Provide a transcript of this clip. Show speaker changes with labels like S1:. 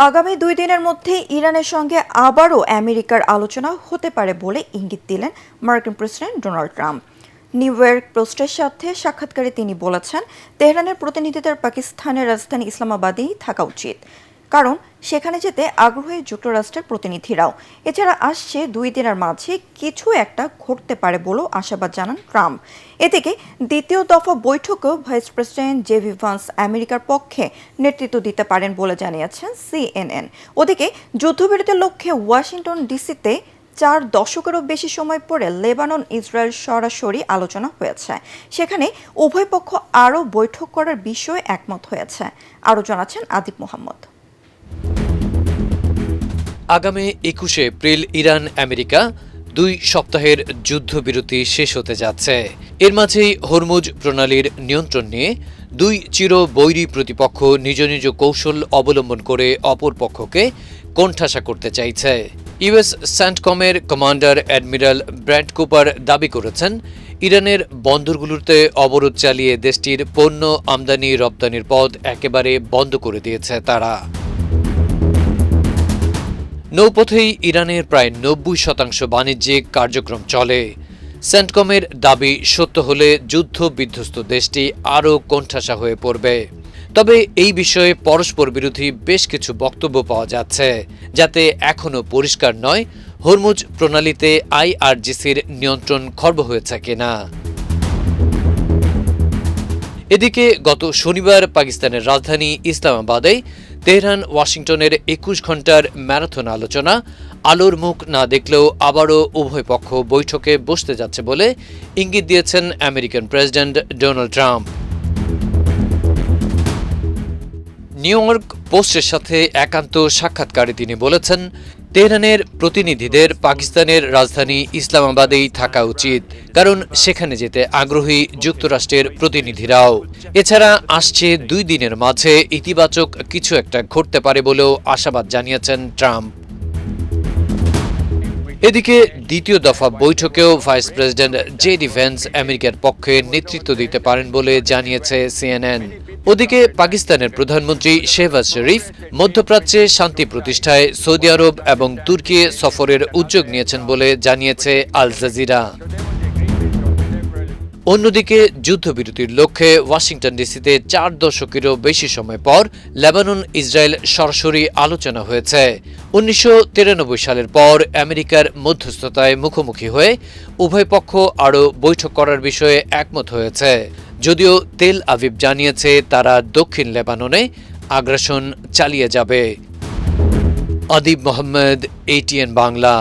S1: আগামী 2 দিনের মধ্যে ইরানের সঙ্গে আবারও আমেরিকার আলোচনা হতে পারে বলে ইঙ্গিত দিলেন মার্কিন president Donald Trump. New York পোস্টের সাথে সাক্ষাৎকারে তিনি বলেছেন, তেহরানের প্রতিনিধিদের পাকিস্তানের রাজধানী ইসলামাবাদেই থাকা উচিত, কারণ সেখানে যেতে আগ্রহী যুক্তরাষ্ট্রের প্রতিনিধিরাও। এছাড়া আসছে 2 দিনের মাঝে কিছু একটা ঘটতে পারে বলেও আশাবাদ জানান ট্রাম্প। এদিকে দ্বিতীয় দফা বৈঠকেও ভাইস প্রেসিডেন্ট জেডি ভান্স আমেরিকার পক্ষে নেতৃত্ব দিতে পারেন বলে জানিয়েছেন সিএনএন। ওদিকে যুদ্ধবিরতির লক্ষ্যে ওয়াশিংটন ডিসিতে 4 দশকেরও বেশি সময় পরে লেবানন ইসরায়েল সরাসরি আলোচনা হয়েছে। সেখানে উভয় পক্ষ আরও বৈঠক করার বিষয়ে একমত হয়েছে। আরও জানাচ্ছেন আদিব মোহাম্মদ।
S2: আগামী 21 এপ্রিল ইরান আমেরিকা 2 সপ্তাহের যুদ্ধবিরতি শেষ হতে যাচ্ছে। এর মাঝেই হরমুজ প্রণালীর নিয়ন্ত্রণ নিয়ে 2 চিরবৈরী প্রতিপক্ষ নিজ নিজ কৌশল অবলম্বন করে অপর পক্ষকে কোণঠাসা করতে চাইছে। ইউএস স্যান্টকমের কমান্ডার অ্যাডমিরাল ব্র্যাড কুপার দাবি করেছেন, ইরানের বন্দরগুলোতে অবরোধ চালিয়ে দেশটির পণ্য আমদানি রপ্তানির পথ একেবারে বন্ধ করে দিয়েছে তারা। নৌপথেই ইরানের প্রায় 90% বাণিজ্যিক কার্যক্রম চলে। স্যান্টকমের দাবি সত্য হলে যুদ্ধ বিধ্বস্ত দেশটি আরও কোণঠাসা হয়ে পড়বে। তবে এই বিষয়ে পরস্পর বিরোধী বেশ কিছু বক্তব্য পাওয়া যাচ্ছে, যাতে এখনও পরিষ্কার নয় হরমুজ প্রণালীতে আইআরজিসির নিয়ন্ত্রণ খর্ব হয়েছে কিনা। এদিকে গত শনিবার পাকিস্তানের রাজধানী ইসলামাবাদে তেহরান ওয়াশিংটনের 21 ঘণ্টার ম্যারাথন আলোচনা আলোর মুখ না দেখলেও আবারও উভয় পক্ষ বৈঠকে বসতে যাচ্ছে বলে ইঙ্গিত দিয়েছেন American president Donald Trump. New York পোস্টের সাথে একান্ত সাক্ষাৎকারে তিনি বলেছেন, তেহরানের প্রতিনিধিদের পাকিস্তানের রাজধানী ইসলামাবাদেই থাকা উচিত, কারণ সেখানে যেতে আগ্রহী যুক্তরাষ্ট্রের প্রতিনিধিরাও। এছাড়া আসছে 2 দিনের মাঝে ইতিবাচক কিছু একটা ঘটতে পারে বলেও আশাবাদ জানিয়েছেন ট্রাম্প। এদিকে দ্বিতীয় দফা বৈঠকেও ভাইস প্রেসিডেন্ট জেডি ভ্যান্স আমেরিকার পক্ষে নেতৃত্ব দিতে পারেন বলে জানিয়েছে সিএনএন। ওদিকে পাকিস্তানের প্রধানমন্ত্রী শেহবাজ শরীফ মধ্যপ্রাচ্যে শান্তি প্রতিষ্ঠায় সৌদি আরব এবং তুর্কি সফরের উদ্যোগ নিয়েছেন বলে জানিয়েছে আল জাজিরা। অন্যদিকে যুদ্ধবিরতির লক্ষ্যে ওয়াশিংটন ডিসিতে 4 দশকেরও বেশি সময় পর লেবানন ইসরায়েল সরাসরি আলোচনা হয়েছে। 1993 সালের পর আমেরিকার মধ্যস্থতায় মুখোমুখি হয়ে উভয় পক্ষ আরও বৈঠক করার বিষয়ে একমত হয়েছে, যদিও তেল আভিভ জানিয়েছে তারা দক্ষিণ লেবাননে আগ্রাসন চালিয়ে যাবে। আদিব মোহাম্মদ, ATN বাংলা।